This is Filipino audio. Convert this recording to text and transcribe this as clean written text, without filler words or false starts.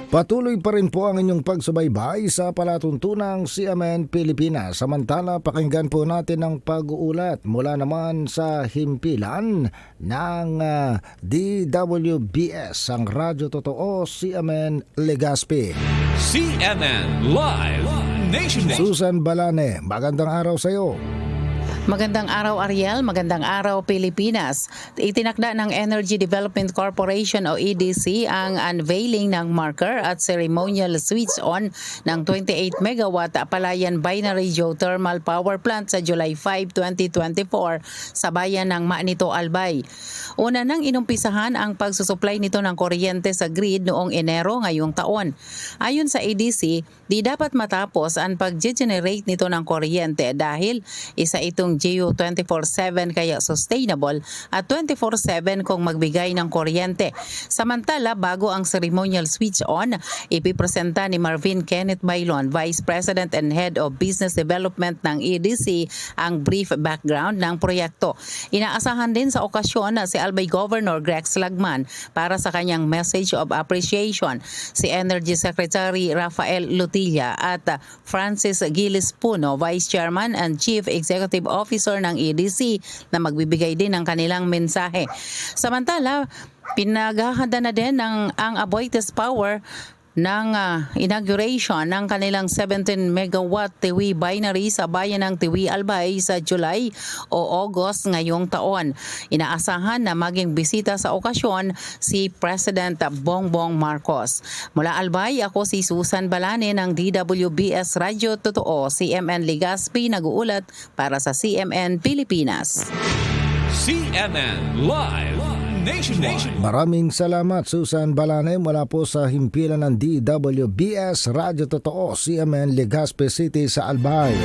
Patuloy pa rin po ang inyong pagsubaybay sa palatuntunang CMN Pilipinas. Samantala, pakinggan po natin ang pag-uulat mula naman sa himpilan ng DWBS, ang Radyo Totoo, CMN Legazpi. CNN Live Nation. Susan Balane, magandang araw sa iyo. Magandang araw Ariel, magandang araw Pilipinas. Itinakda ng Energy Development Corporation o EDC ang unveiling ng marker at ceremonial switch on ng 28 megawatt Palayan Binary Geothermal Power Plant sa July 5, 2024 sa bayan ng Manito, Albay. Una nang inumpisahan ang pagsusupply nito ng kuryente sa grid noong Enero ngayong taon. Ayon sa EDC, di dapat matapos ang pag-generate nito ng kuryente dahil isa itong GEO 24/7 kaya sustainable at 24/7 kung magbigay ng kuryente. Samantala, bago ang ceremonial switch on, ipipresenta ni Marvin Kenneth Bailon, Vice President and Head of Business Development ng EDC, ang brief background ng proyekto. Inaasahan din sa okasyon na si Albay Governor Grex Lagman para sa kanyang message of appreciation, si Energy Secretary Rafael Lutilla at Francis Giles Puno, Vice Chairman and Chief Executive Officer ng EDC, na magbibigay din ng kanilang mensahe. Samantala, pinaghahanda na din ang Aboitiz Power ng inauguration ng kanilang 17 megawatt Tiwi Binary sa bayan ng Tiwi, Albay sa July o August ngayong taon. Inaasahan na maging bisita sa okasyon si President Bongbong Marcos. Mula Albay, ako si Susan Balane ng DWBS Radyo Totoo, CMN Legazpi, nag-uulat para sa CMN Pilipinas. CNN Live Nationwide. Maraming salamat Susan Balane mula po sa himpilan ng DWBS Radyo Totoo, CMN Legazpi City sa Albay.